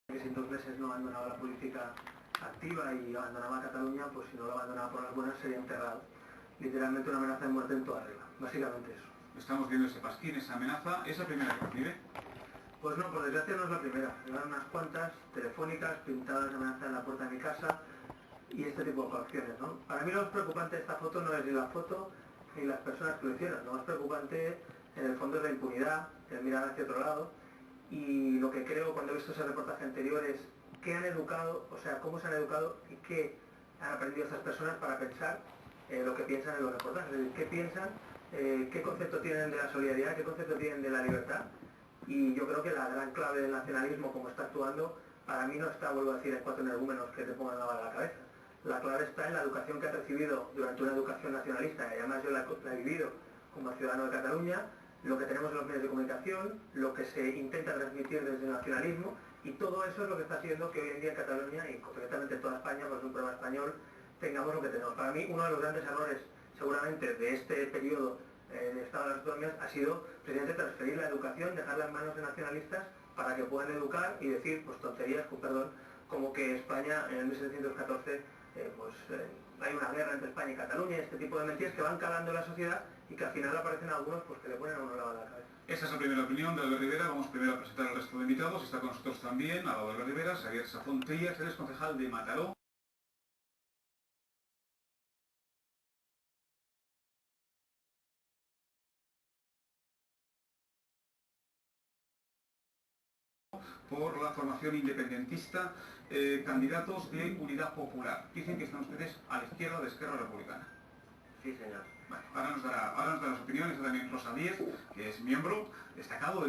Que si en 2 meses no abandonaba la política activa y abandonaba Cataluña, pues si no lo abandonaba por las buenas sería enterrado. Literalmente una amenaza de muerte en toda regla, básicamente eso. Estamos viendo ese pasquín, esa amenaza, ¿es la primera que recibe? Pues no, por desgracia no es la primera. Llevan unas cuantas telefónicas, pintadas de amenaza en la puerta de mi casa y este tipo de coacciones, ¿no? Para mí lo más preocupante de esta foto no es ni la foto ni las personas que lo hicieron. Lo más preocupante en el fondo es la impunidad, el mirar hacia otro lado. Y lo que creo cuando he visto ese reportaje anterior es qué han educado, o sea, cómo se han educado y qué han aprendido estas personas para pensar lo que piensan en los reportajes. Es decir, qué piensan, qué concepto tienen de la solidaridad, qué concepto tienen de la libertad. Y yo creo que la gran clave del nacionalismo, como está actuando, para mí no está, vuelvo a decir, en 4 energúmenos que te pongan la bala a la cabeza. La clave está en la educación que ha recibido durante una educación nacionalista, y además yo la he vivido como ciudadano de Cataluña, lo que tenemos en los medios de comunicación, lo que se intenta transmitir desde el nacionalismo, y todo eso es lo que está haciendo que hoy en día en Cataluña, y concretamente en toda España, por un problema español, tengamos lo que tenemos. Para mí, uno de los grandes errores, seguramente, de este periodo de Estado de las Autonomías ha sido precisamente transferir la educación, dejarla en manos de nacionalistas para que puedan educar y decir, pues tonterías, con perdón, como que España en el 1714 hay una guerra entre España y Cataluña, este tipo de mentiras que van calando en la sociedad y que al final aparecen algunos pues que le ponen a uno la bala a la cabeza. Esa es la primera opinión de Albert Rivera. Vamos primero a presentar al resto de invitados. Está con nosotros también, al lado de Albert Rivera, Xavier Safón Trías, eres concejal de Mataró. Por la formación independentista, candidatos de Unidad Popular. Dicen que están ustedes a la izquierda de Esquerra Republicana. Sí, señor. Vale, ahora nos dará las opiniones. Está también Rosa Díez, que es miembro destacado del